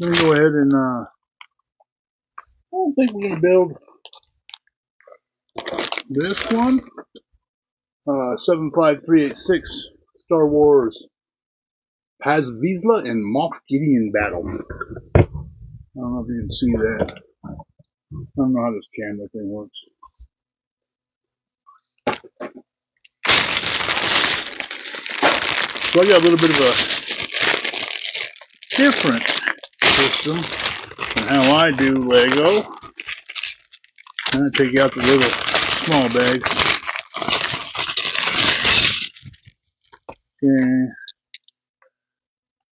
I'm gonna go ahead and I don't think we're gonna build this one. 75386 Star Wars Vizla and Moff Gideon battle. I don't know if you can see that. I don't know how this camera thing works. So I got a little bit of a different system on how I do Lego. I'm gonna take out the little small bags. And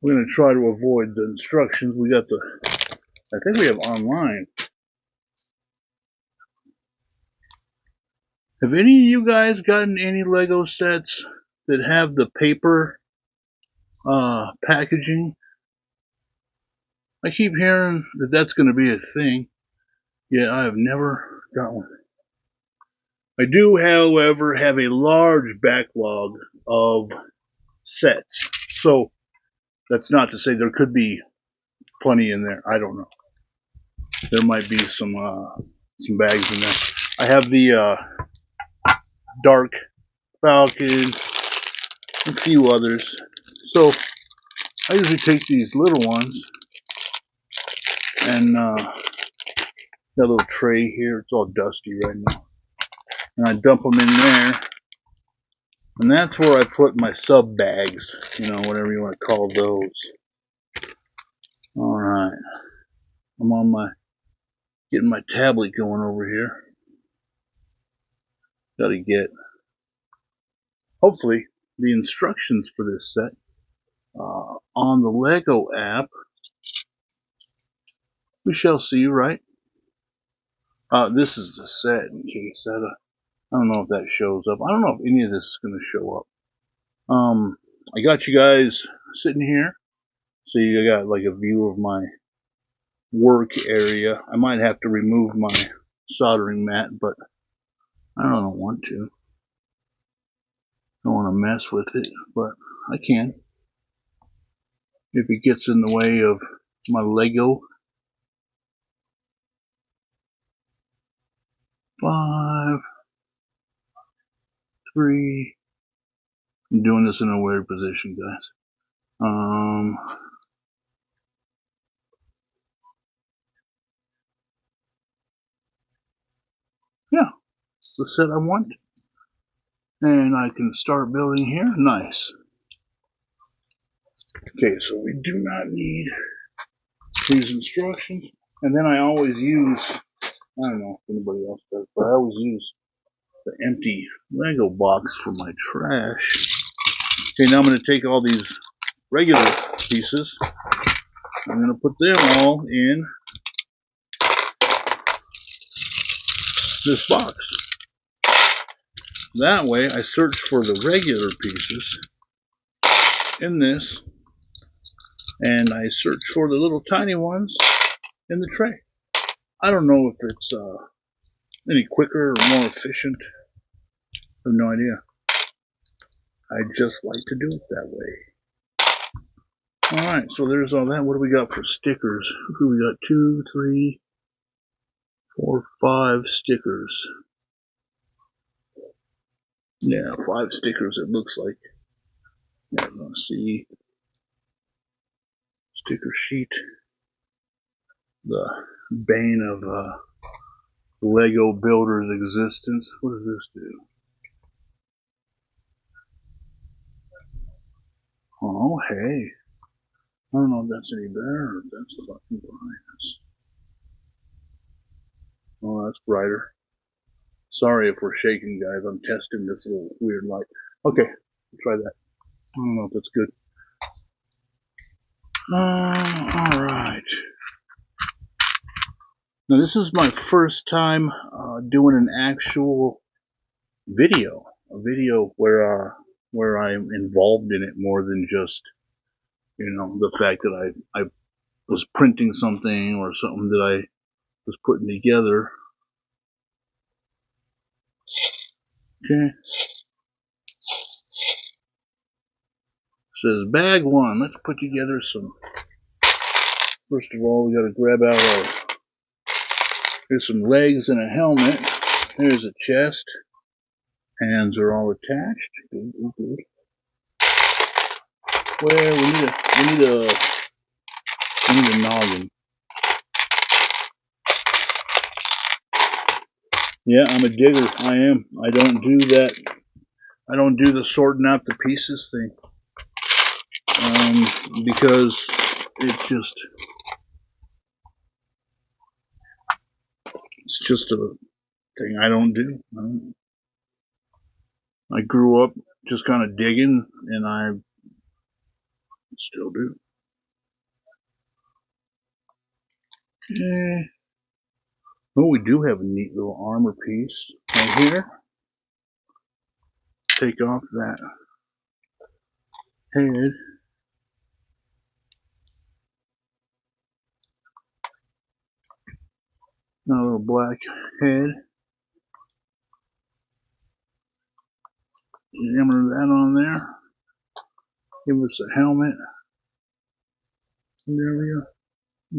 we're gonna try to avoid the instructions. We got I think we have online. Have any of you guys gotten any Lego sets that have the paper packaging? I keep hearing that that's going to be a thing. Yeah, I have never got one. I do, however, have a large backlog of sets. So that's not to say there could be plenty in there. I don't know. There might be some bags in there. I have the Dark Falcon, a few others. So I usually take these little ones and got a little tray here. It's all dusty right now. And I dump them in there. And that's where I put my sub bags, whatever you want to call those. All right. I'm on getting my tablet going over here. Got to get, hopefully, the instructions for this set on the Lego app. We shall see, right? This is the set in case that, I don't know if that shows up. I don't know if any of this is going to show up. I got you guys sitting here. So you got like a view of my work area. I might have to remove my soldering mat, but I don't want to. Don't want to mess with it, but I can. If it gets in the way of my Lego. 5, 3. I'm doing this in a weird position, guys. Yeah, it's the set I want. And I can start building here. Nice. Okay, so we do not need these instructions. And then I always use, I don't know if anybody else does, but I always use the empty Lego box for my trash. Okay, now I'm going to take all these regular pieces. I'm going to put them all in this box. That way I search for the regular pieces in this, and I search for the little tiny ones in the tray. I don't know if it's any quicker or more efficient. I have no idea. I just like to do it that way. Alright, so there's all that. What do we got for stickers? We got 2, 3, 4, 5 stickers. Yeah, 5 stickers it looks like. Yeah, let's see. Sticker sheet. The bane of Lego builder's existence. What does this do? Oh, hey. I don't know if that's any better or if that's the button behind us. Oh, that's brighter. Sorry if we're shaking, guys. I'm testing this little weird light. Okay, try that. I don't know if that's good. Alright. Now, this is my first time doing an actual video. A video where I'm involved in it more than just, the fact that I was printing something or something that I was putting together. Okay. It says bag 1. Let's put together some First of all, we gotta grab out our, here's some legs and a helmet. Here's a chest. Hands are all attached. Good, good, good. Where we need a noggin. Yeah, I'm a digger. I am. I don't do that. I don't do the sorting out the pieces thing. Because it's just a thing I don't do. I grew up just kind of digging, and I still do. Okay. Oh, we do have a neat little armor piece right here. Take off that head. A little black head. Hammer that on there. Give us a helmet. There we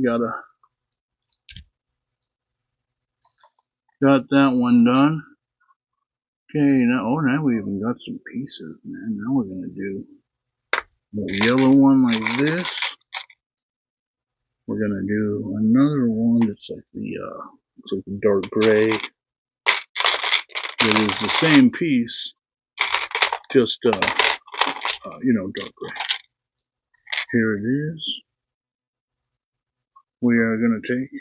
go. Got that one done. Okay, now we even got some pieces, man. Now we're gonna do a yellow one like this. We're gonna do another one that's like looks like the dark gray. It is the same piece, just dark gray. Here it is. We are gonna take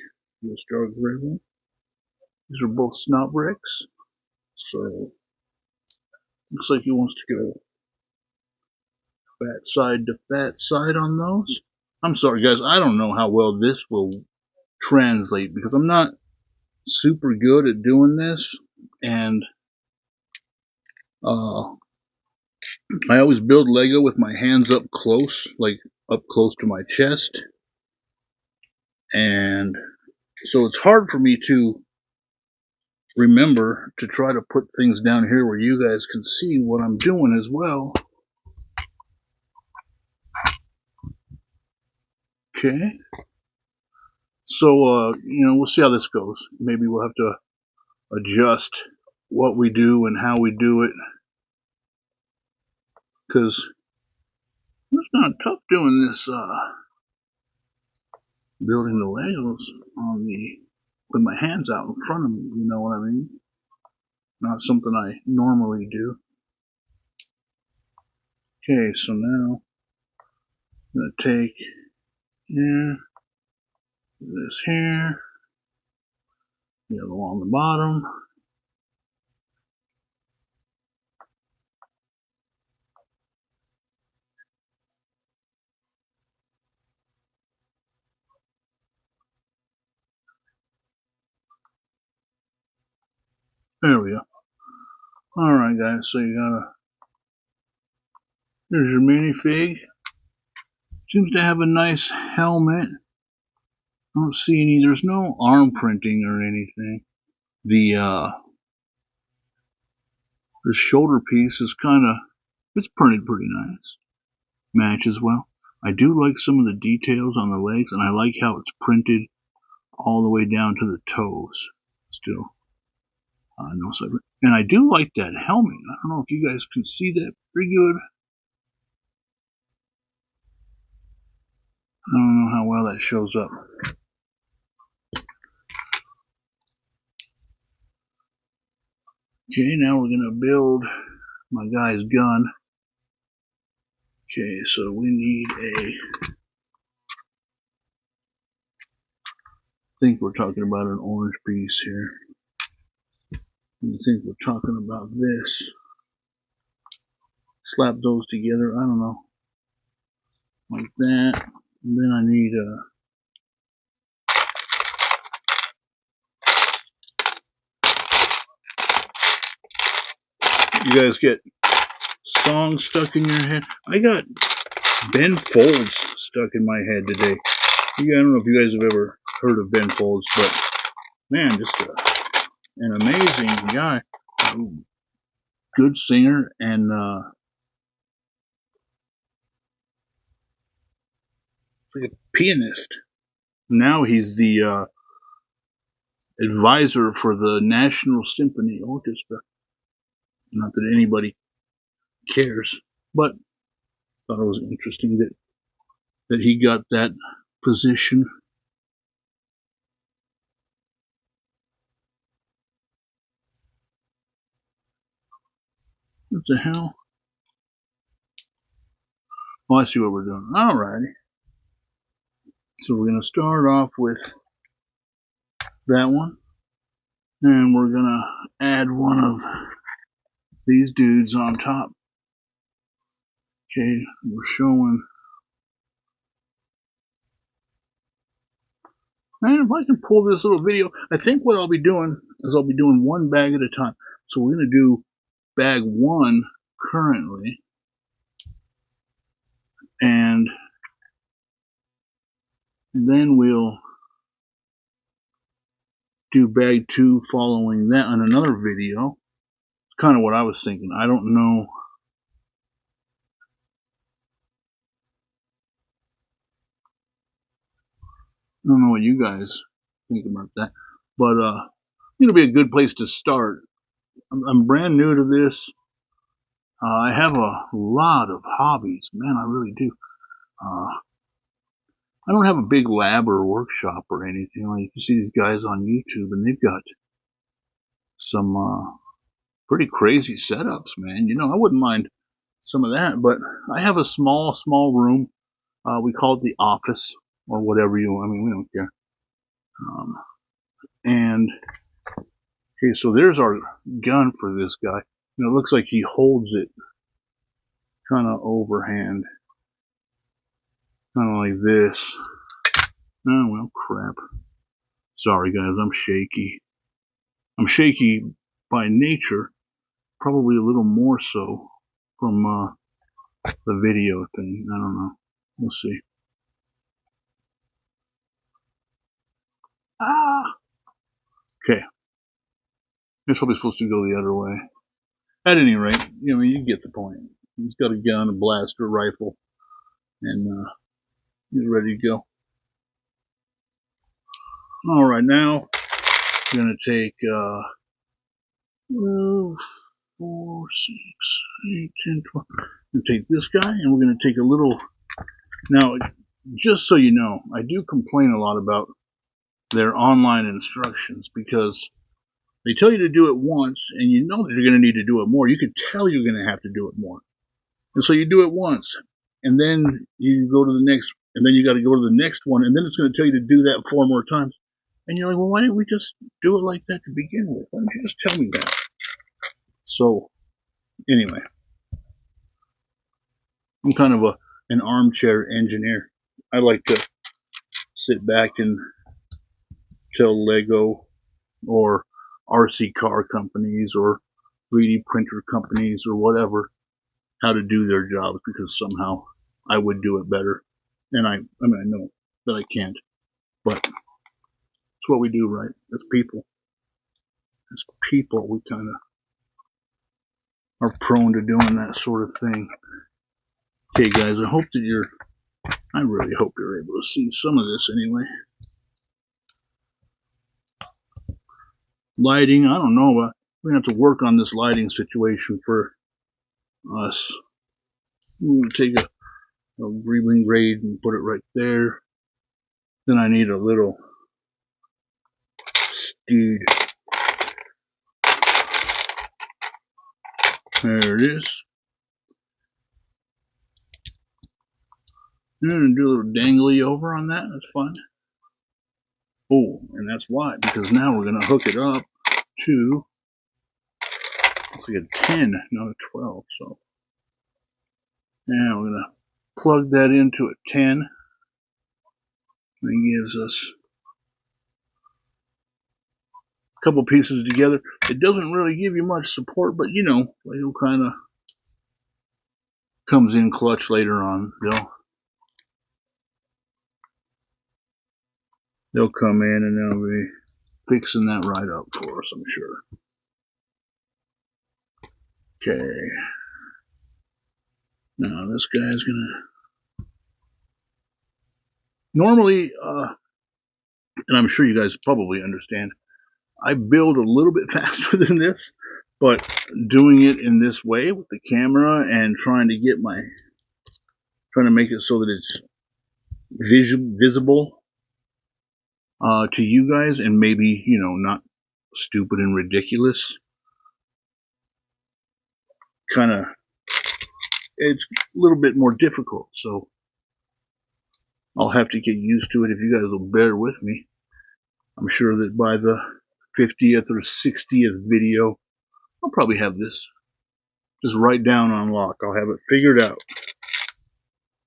this dark gray one. These are both snot bricks, so looks like he wants to go fat side to fat side on those. I'm sorry, guys. I don't know how well this will translate because I'm not super good at doing this, and I always build Lego with my hands up close, like up close to my chest, and so it's hard for me to remember to try to put things down here where you guys can see what I'm doing as well. Okay, so we'll see how this goes. Maybe we'll have to adjust what we do and how we do it, because it's not tough doing this building the Legos with my hands out in front of me, you know what I mean? Not something I normally do. Okay, so now I'm going to take this here, the other one on the bottom. There we go. Alright guys, so here's your minifig. Seems to have a nice helmet. I don't see there's no arm printing or anything. The shoulder piece is it's printed pretty nice. Matches well. I do like some of the details on the legs, and I like how it's printed all the way down to the toes. Still, no separate. And I do like that helmet. I don't know if you guys can see that pretty good. I don't know how well that shows up. Okay, now we're gonna build my guy's gun. Okay, so we need I think we're talking about an orange piece here. I think we're talking about this. Slap those together, I don't know. Like that. And then I need you guys get songs stuck in your head? I got Ben Folds stuck in my head today. I don't know if you guys have ever heard of Ben Folds, but man, just an amazing guy. Good singer, and it's like a pianist. Now he's the advisor for the National Symphony Orchestra. Not that anybody cares, but thought it was interesting that he got that position. What the hell? Well, I see what we're doing. Alrighty. So we're going to start off with that one. And we're going to add one of these dudes on top. Okay, we're showing. And if I can pull this little video, I think what I'll be doing is I'll be doing one bag at a time. So we're going to do bag 1 currently. And then we'll do bag 2 following that on another video. It's kind of what I was thinking. I don't know. I don't know what you guys think about that, but it'll be a good place to start. I'm brand new to this. I have a lot of hobbies, man. I really do. I don't have a big lab or workshop or anything. Like you see these guys on YouTube, and they've got some pretty crazy setups, man. You know, I wouldn't mind some of that, but I have a small room. We call it the office or whatever you want. I mean, we don't care. And okay, so there's our gun for this guy. You know, it looks like he holds it kind of overhand, kind of like this. Oh well, crap. Sorry guys, I'm shaky. I'm shaky by nature, probably a little more so from the video thing. I don't know. We'll see. Ah. Okay. It's probably supposed to go the other way. At any rate, you know, you get the point. He's got a gun, a blaster, a rifle, and he's ready to go. All right, now we're gonna take 4, 6, 8, 10, 12. We're gonna take this guy, and we're gonna take a little. Now, just so you know, I do complain a lot about their online instructions because they tell you to do it once, and you know that you're going to need to do it more. You can tell you're going to have to do it more, and so you do it once, and then you go to the next, and then you got to go to the next one, and then it's going to tell you to do that 4 more times, and you're like, well, why didn't we just do it like that to begin with? Why don't you just tell me that? So, anyway, I'm kind of an armchair engineer. I like to sit back and tell Lego or RC car companies or 3D printer companies or whatever how to do their jobs because somehow I would do it better. And I mean, I know that I can't, but it's what we do, right? As people. As people, we kind of are prone to doing that sort of thing. Okay, guys, I really hope you're able to see some of this anyway. Lighting, I don't know, but we're going to have to work on this lighting situation for us. We're going to take a reeling raid and put it right there. Then I need a little steed. There it is. And do a little dangly over on that. That's fine. Oh, and that's why, because now we're going to hook it up to it's like a 10, not a 12. So now we're going to plug that into a 10. It gives us a couple pieces together. It doesn't really give you much support, but you know, it'll kind of comes in clutch later on. They'll come in and they'll be fixing that right up for us, I'm sure. Okay. Now this guy's gonna. Normally, and I'm sure you guys probably understand, I build a little bit faster than this, but doing it in this way with the camera and trying to make it so that it's visible to you guys, and maybe not stupid and ridiculous. Kind of, it's a little bit more difficult, so I'll have to get used to it if you guys will bear with me. I'm sure that by the 50th or 60th video, I'll probably have this just right down on lock. I'll have it figured out,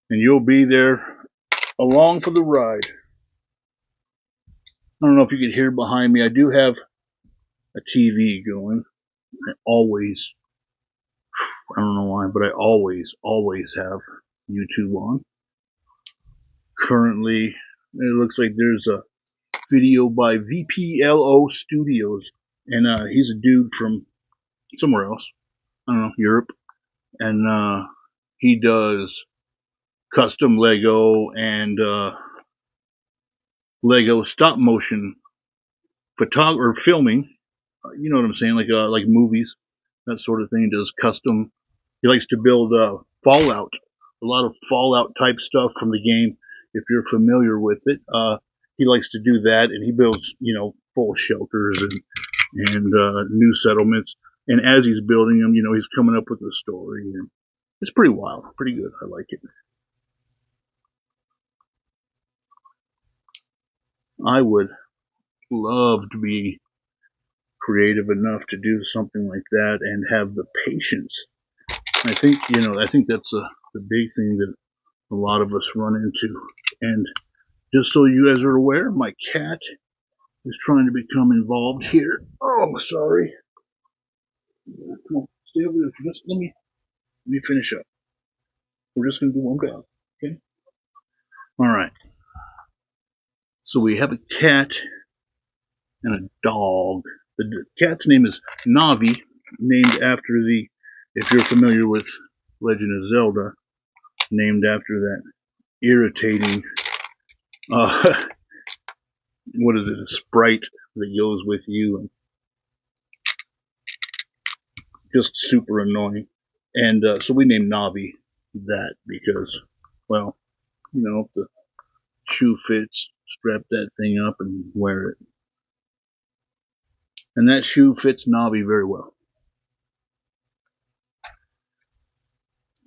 and you'll be there along for the ride. I don't know if you can hear behind me. I do have a TV going. I always, I don't know why, but I always have YouTube on. Currently, it looks like there's a video by VPLO Studios, and he's a dude from somewhere else. I don't know, Europe, and he does custom Lego and Lego stop motion photography or filming. You know what I'm saying, like movies, that sort of thing. He does custom. He likes to build Fallout, a lot of Fallout type stuff from the game. If you're familiar with it, he likes to do that, and he builds full shelters and new settlements. And as he's building them, he's coming up with a story, and it's pretty wild, pretty good. I like it. I would love to be creative enough to do something like that and have the patience. I think that's the big thing that a lot of us run into. And just so you guys are aware, my cat is trying to become involved here. Oh, I'm sorry. Come on, stay over there. Just let me finish up. We're just gonna do one down, okay? All right. So we have a cat and a dog. The cat's name is Navi, named after if you're familiar with Legend of Zelda, named after that irritating, uh, what is it, a sprite that goes with you, and just super annoying. And so we named Navi that because, well, if the shoe fits, strap that thing up and wear it. And that shoe fits Navi very well.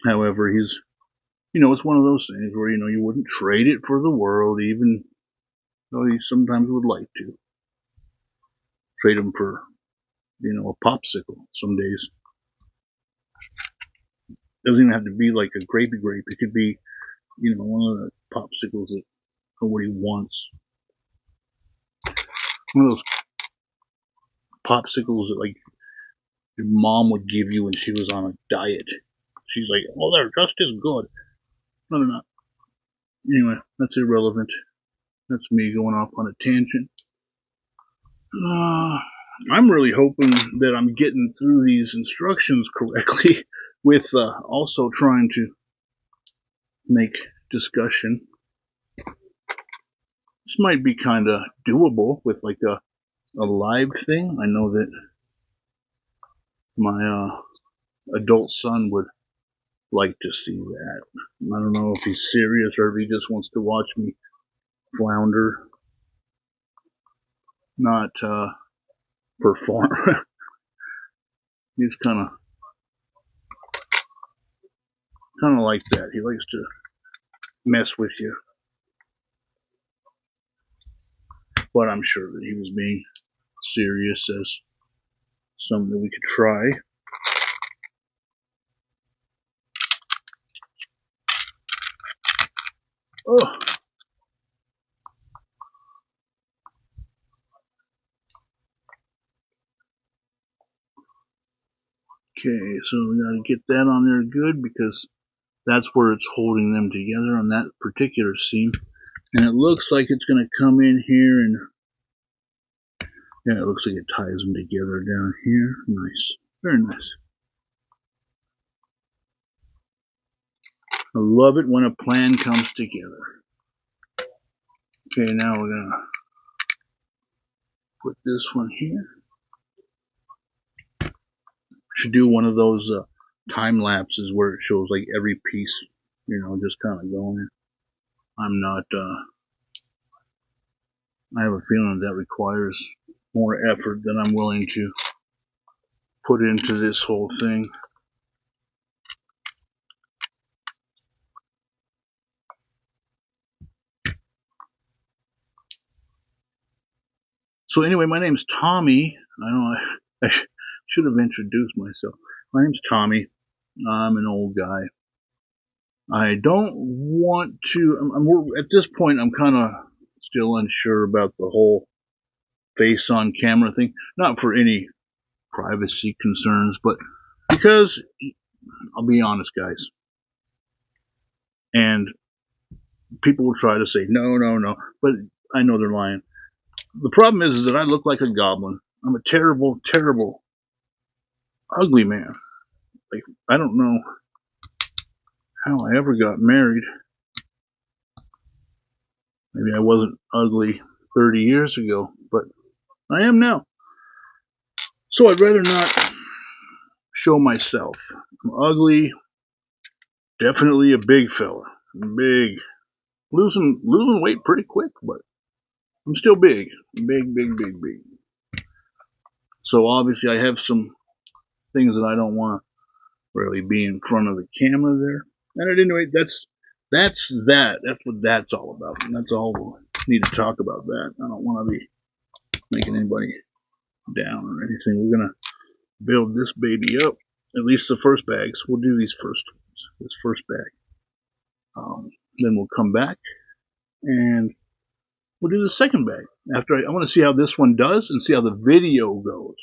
However, it's one of those things where, you wouldn't trade it for the world, even though you sometimes would like to. Trade them for, a popsicle some days. It doesn't even have to be like a grapey grape. It could be, one of the popsicles that nobody wants. One of those popsicles that, like, your mom would give you when she was on a diet. She's like, oh, they're just as good. No, they're not. Anyway, that's irrelevant. That's me going off on a tangent. I'm really hoping that I'm getting through these instructions correctly with also trying to make discussion. This might be kind of doable with like a live thing. I know that my adult son would like to see that. I don't know if he's serious or if he just wants to watch me flounder, not perform. He's kind of like that. He likes to mess with you. But I'm sure that he was being serious as something that we could try. Oh. Okay, so we gotta get that on there good because that's where it's holding them together on that particular seam. And it looks like it's gonna come in here and yeah, it looks like it ties them together down here. Nice, very nice. I love it when a plan comes together. Okay, now we're gonna Put this one here. Should do one of those time lapses where it shows like every piece, just kind of going. I'm not. I have a feeling that requires more effort than I'm willing to put into this whole thing. So anyway, my name's Tommy. I know I should have introduced myself. My name's Tommy. I'm an old guy. I don't want to. At this point, I'm kind of still unsure about the whole face on camera thing. Not for any privacy concerns, but because I'll be honest, guys, and people will try to say no, no, no, but I know they're lying. The problem is that I look like a goblin. I'm a terrible, terrible, ugly man. Like, I don't know how I ever got married. Maybe I wasn't ugly 30 years ago, but I am now. So I'd rather not show myself. I'm ugly, definitely a big fella. I'm big. Losing weight pretty quick, but I'm still big. Big, big, big, big. So obviously I have some things that I don't want to really be in front of the camera there. And at any rate, that's that. That's what that's all about. And that's all we need to talk about that. I don't want to be making anybody down or anything. We're gonna build this baby up. At least the first bags. We'll do these first. This first bag. Then we'll come back and we'll do the second bag. After I want to see how this one does and see how the video goes,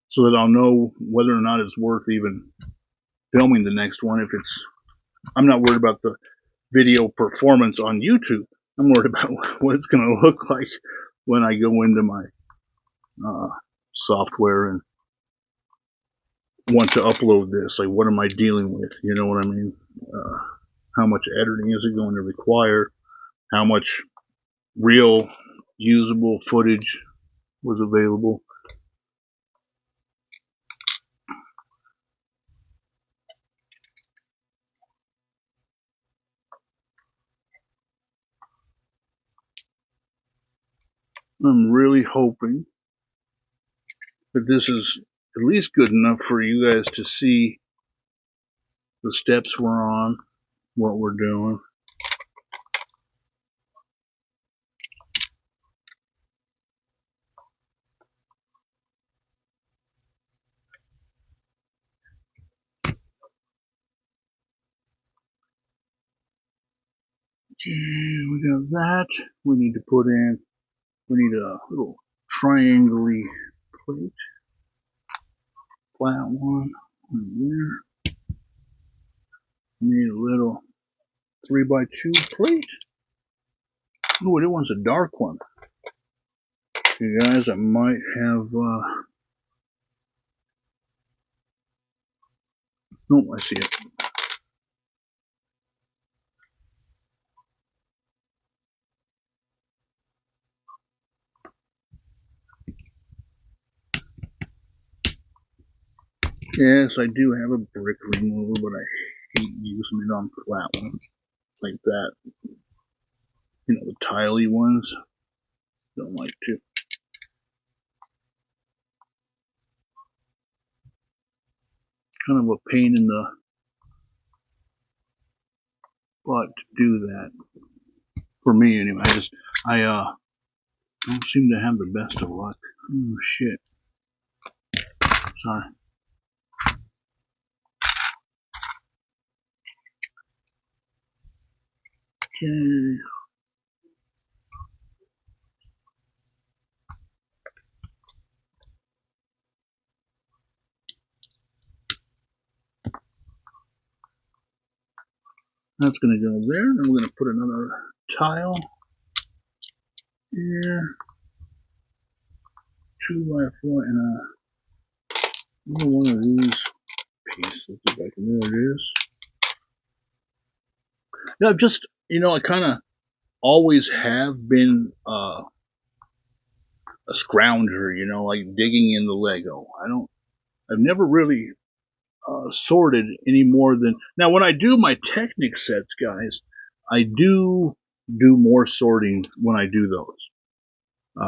so that I'll know whether or not it's worth even filming the next one. If it's, I'm not worried about the video performance on YouTube. I'm worried about what it's going to look like when I go into my software and want to upload this. Like, what am I dealing with? You know what I mean? How much editing is it going to require? How much real usable footage was available? I'm really hoping that this is at least good enough for you guys to see the steps we're on, what we're doing. Okay, we got that. We need to put in, we need a little triangle plate, flat one there. We need a little 3x2 plate. Oh, that one's a dark one. You guys, I might have, nope, I see it. Yes, I do have a brick remover, but I hate using it on flat ones like that. You know, the tiley ones. Don't like to. Kind of a pain in the butt to do that. For me, anyway. I don't seem to have the best of luck. Oh, shit. Sorry. Okay. That's going to go there. Then we're going to put another tile here. 2x4 and another one of these pieces. If I can, there it is. Yeah, I've just, I kind of always have been a a scrounger, you know, like digging in the Lego. I've never really sorted any more than, now when I do my Technic sets, guys, I do more sorting when I do those.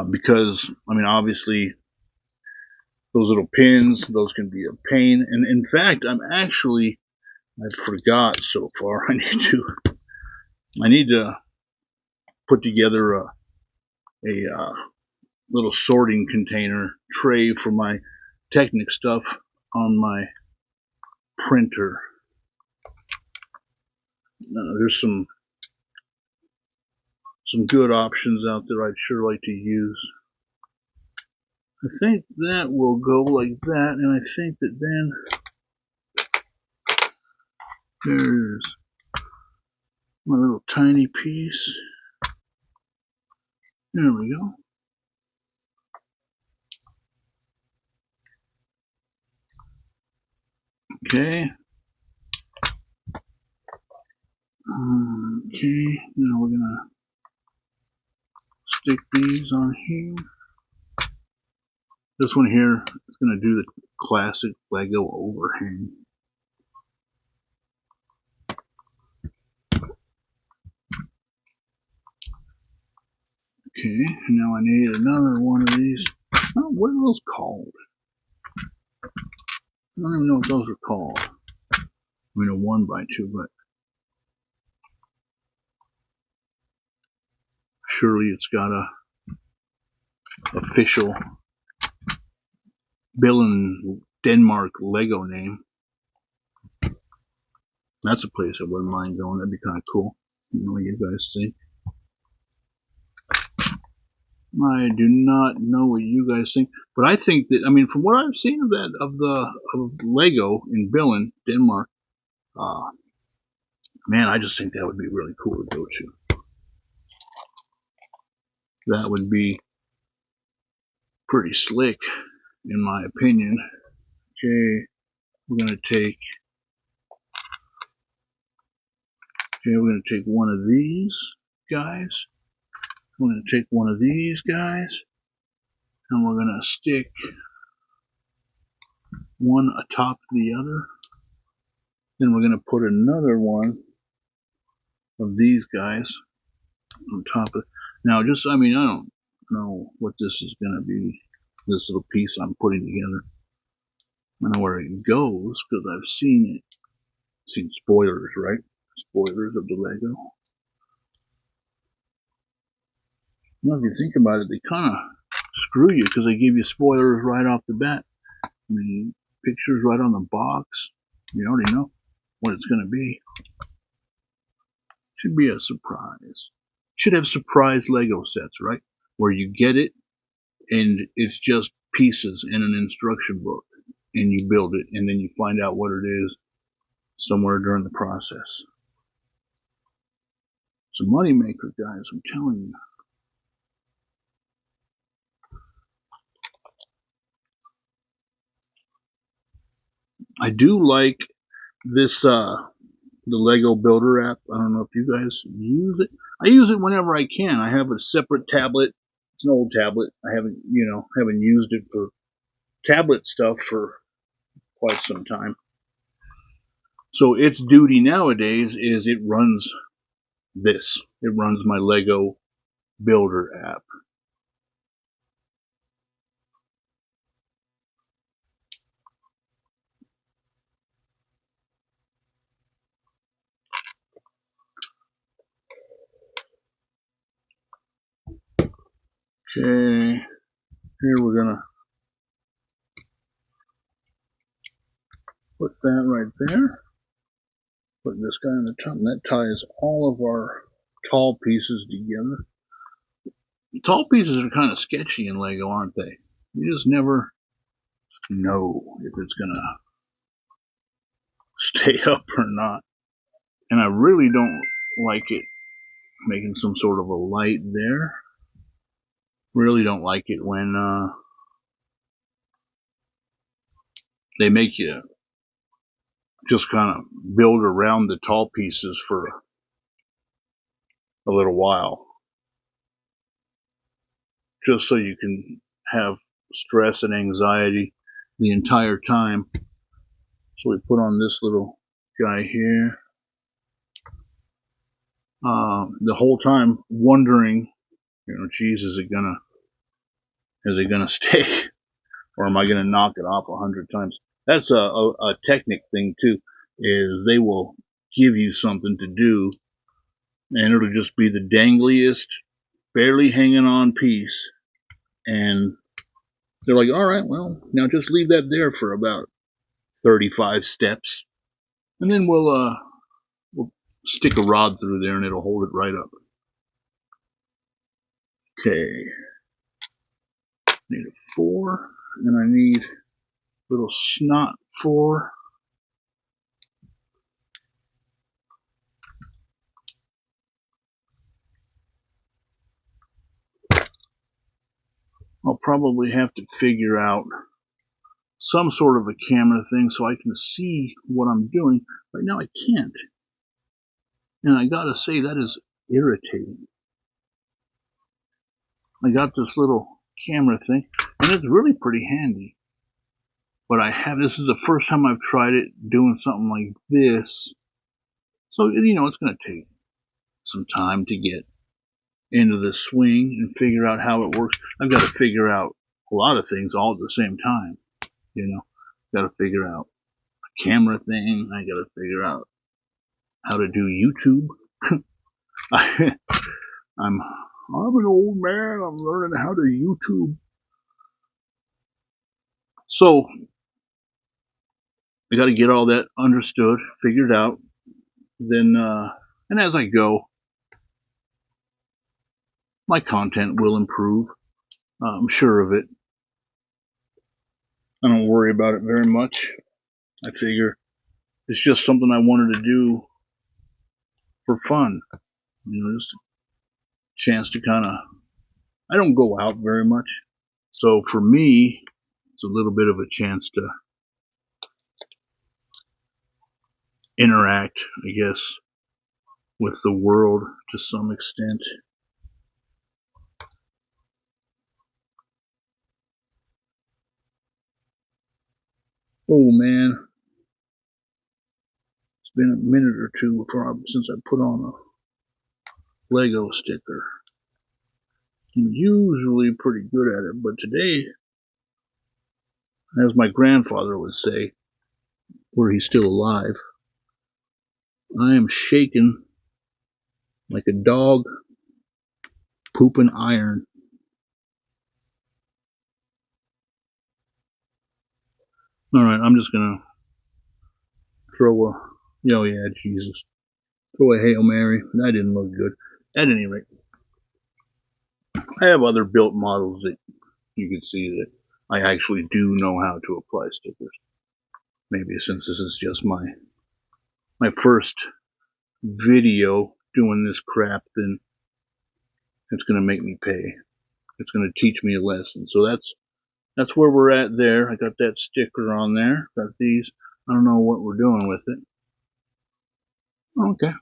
Because, I mean, obviously, those little pins, those can be a pain. And in fact, I forgot so far. I need to put together a little sorting container tray for my Technic stuff on my printer. There's some good options out there I'd sure like to use. I think that will go like that, and I think that then there's my little tiny piece. There we go. Okay. Okay, now we're gonna stick these on here. This one here is gonna do the classic Lego overhang. Okay, now I need another one of these. Oh, what are those called? I don't even know what those are called. I mean, a 1x2, but surely it's got a official Billund, Denmark Lego name. That's a place I wouldn't mind going. That'd be kind of cool. You know what you guys think? I do not know what you guys think, but I think that, I mean, from what I've seen of Lego in Billund, Denmark, man, I just think that would be really cool to go to. That would be pretty slick, in my opinion. Okay, we're gonna take one of these guys. We're gonna take one of these guys, and we're gonna stick one atop the other. Then we're gonna put another one of these guys on top of. Now, just, I mean, I don't know what this is gonna be. This little piece I'm putting together. I know where it goes because I've seen it. Seen spoilers, right? Spoilers of the Lego. Well, if you think about it, they kind of screw you because they give you spoilers right off the bat. I mean, pictures right on the box. You already know what it's going to be. Should be a surprise. Should have surprise Lego sets, right? Where you get it and it's just pieces in an instruction book and you build it and then you find out what it is somewhere during the process. It's a money maker, guys, I'm telling you. I do like this the Lego Builder app. I don't know if you guys use it. I use it whenever I can. I have a separate tablet. It's an old tablet. I haven't used it for tablet stuff for quite some time. So its duty nowadays is it runs this. It runs my Lego Builder app. Okay, here we're gonna put that right there. Put this guy on the top, and that ties all of our tall pieces together. The tall pieces are kind of sketchy in Lego, aren't they? You just never know if it's gonna stay up or not. And I really don't like it making some sort of a light there. Really don't like it when they make you just kind of build around the tall pieces for a little while. Just so you can have stress and anxiety the entire time. So we put on this little guy here. The whole time wondering, geez, is it gonna stay, or am I gonna knock it off 100 times? That's a technic thing too. Is they will give you something to do, and it'll just be the dangliest, barely hanging on piece, and they're like, all right, well, now just leave that there for about 35 steps, and then we'll stick a rod through there and it'll hold it right up. Okay, need a 4, and I need a little snot 4. I'll probably have to figure out some sort of a camera thing so I can see what I'm doing. Right now I can't. And I gotta say, that is irritating. I got this little camera thing, and it's really pretty handy. But this is the first time I've tried it doing something like this. So, it's gonna take some time to get into the swing and figure out how it works. I've got to figure out a lot of things all at the same time. Got to figure out a camera thing. I got to figure out how to do YouTube. I'm an old man. I'm learning how to YouTube. So I got to get all that understood, figured out. Then, and as I go, my content will improve. I'm sure of it. I don't worry about it very much. I figure it's just something I wanted to do for fun. Just a chance to I don't go out very much. So for me, it's a little bit of a chance to interact, I guess, with the world to some extent. Oh man, it's been a minute or two since I put on a Lego sticker. I'm usually pretty good at it, but today, as my grandfather would say, were he still alive, I am shaking like a dog pooping iron. Alright, I'm just gonna throw a, oh yeah, Jesus. Throw a Hail Mary. That didn't look good. At any rate, I have other built models that you can see that I actually do know how to apply stickers. Maybe since this is just my first video doing this crap, then it's gonna make me pay. It's gonna teach me a lesson. So that's where we're at there. I got that sticker on there. Got these. I don't know what we're doing with it. Okay.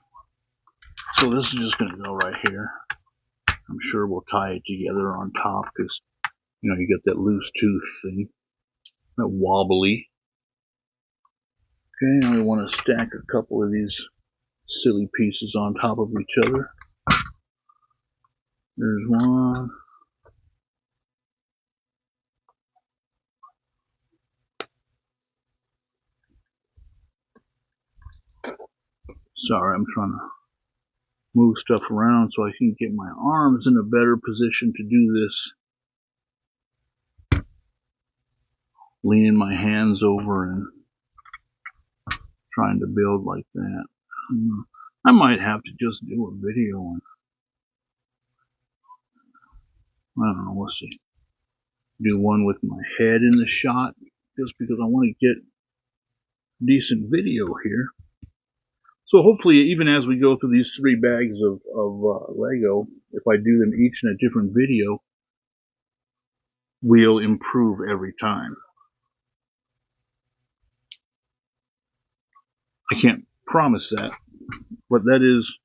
So this is just gonna go right here. I'm sure we'll tie it together on top because you got that loose tooth thing, that wobbly. Okay, now we want to stack a couple of these silly pieces on top of each other. There's one. Sorry, I'm trying to move stuff around so I can get my arms in a better position to do this. Leaning my hands over and trying to build like that. I might have to just do a video on, I don't know, we'll see. Do one with my head in the shot just because I want to get decent video here. So hopefully, even as we go through these 3 bags of Lego, if I do them each in a different video, we'll improve every time. I can't promise that, but that is,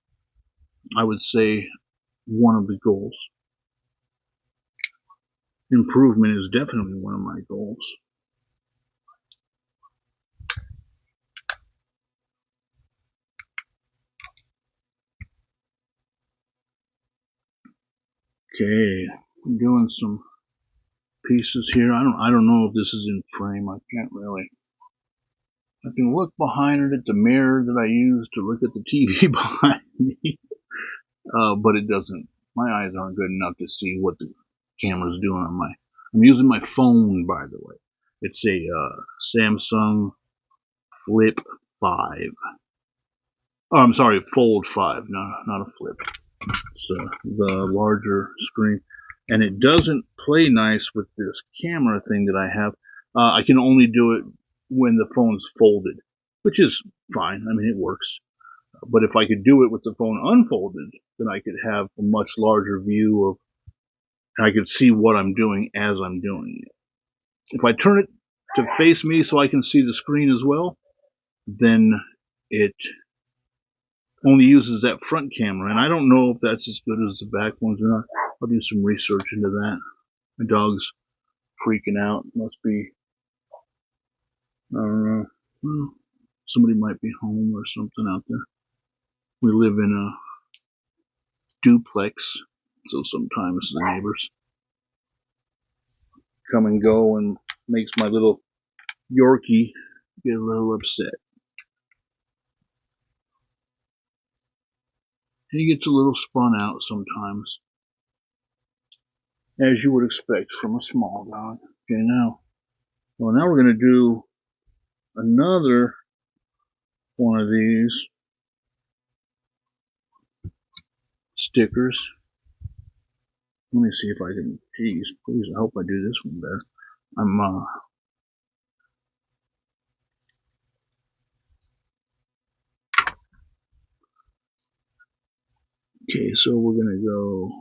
I would say, one of the goals. improvement is definitely one of my goals. Okay, I'm doing some pieces here. I don't know if this is in frame. I can't really. I can look behind it at the mirror that I use to look at the TV behind me, but it doesn't. My eyes aren't good enough to see what the camera's doing on my. I'm using my phone, by the way. It's a Samsung Flip 5. Oh, I'm sorry, Fold 5. No, not a Flip. It's the larger screen, and it doesn't play nice with this camera thing that I have. I can only do it when the phone's folded, which is fine. I mean, it works. But if I could do it with the phone unfolded, then I could have a much larger view of, and I could see what I'm doing as I'm doing it. If I turn it to face me so I can see the screen as well, then it only uses that front camera, and I don't know if that's as good as the back ones or not. I'll do some research into that. My dog's freaking out. Must be, I don't know. Well, somebody might be home or something out there. We live in a duplex, so sometimes the neighbors come and go and makes my little Yorkie get a little upset. He gets a little spun out sometimes, as you would expect from a small dog. Okay, now we're going to do another one of these stickers. Let me see if I can, geez, please, I hope I do this one better. Okay, so we're gonna go,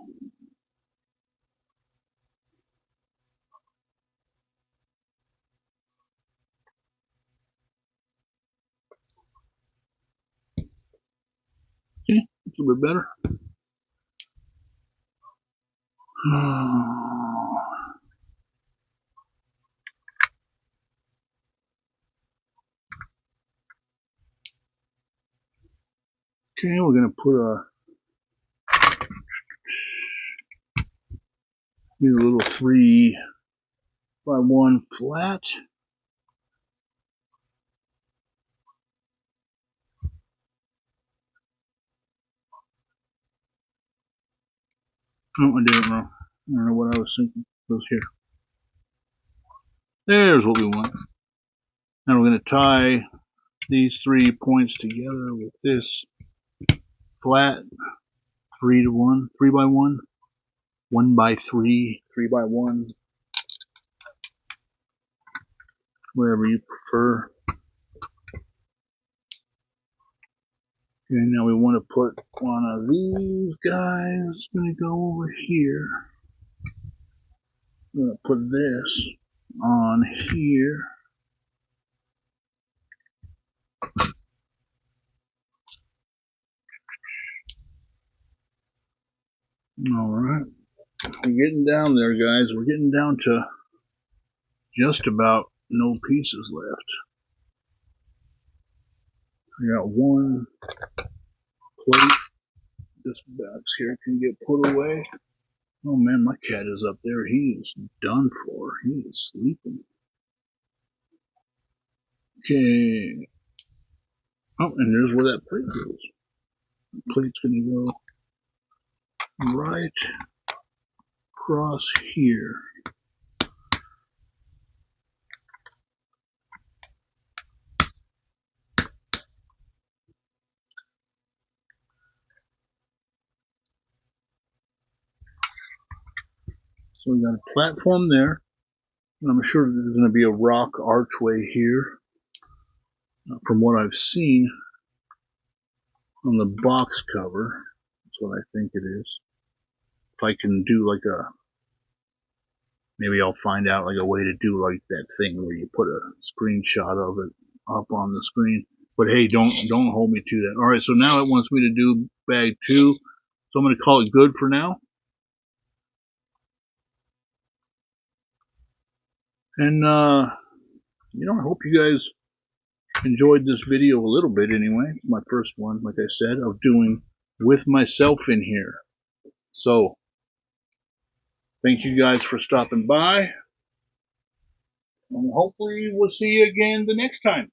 okay, it's a little bit better. Okay, we're gonna put a little 3x1 flat. Oh, I did it wrong. I don't know what I was thinking. It goes here. There's what we want. Now we're gonna tie these 3 points together with this flat 3-to-1, 3x1, 1x3, 3x1, whatever you prefer. And now we want to put one of these guys. It's going to go over here. I'm going to put this on here. Alright. We're getting down there, guys. We're getting down to just about no pieces left. I got one plate. This box here can get put away. Oh man, my cat is up there. He is done for. He is sleeping. Okay. Oh, and there's where that plate goes. The plate's going to go right across here. So we got a platform there, and I'm sure there's going to be a rock archway here, from what I've seen on the box cover. That's what I think it is. If I can do like maybe I'll find out like a way to do like that thing where you put a screenshot of it up on the screen. But hey, don't hold me to that. All right, so now it wants me to do bag 2, so I'm going to call it good for now. And, I hope you guys enjoyed this video a little bit anyway. It's my first one, like I said, of doing with myself in here. So, thank you guys for stopping by. And hopefully we'll see you again the next time.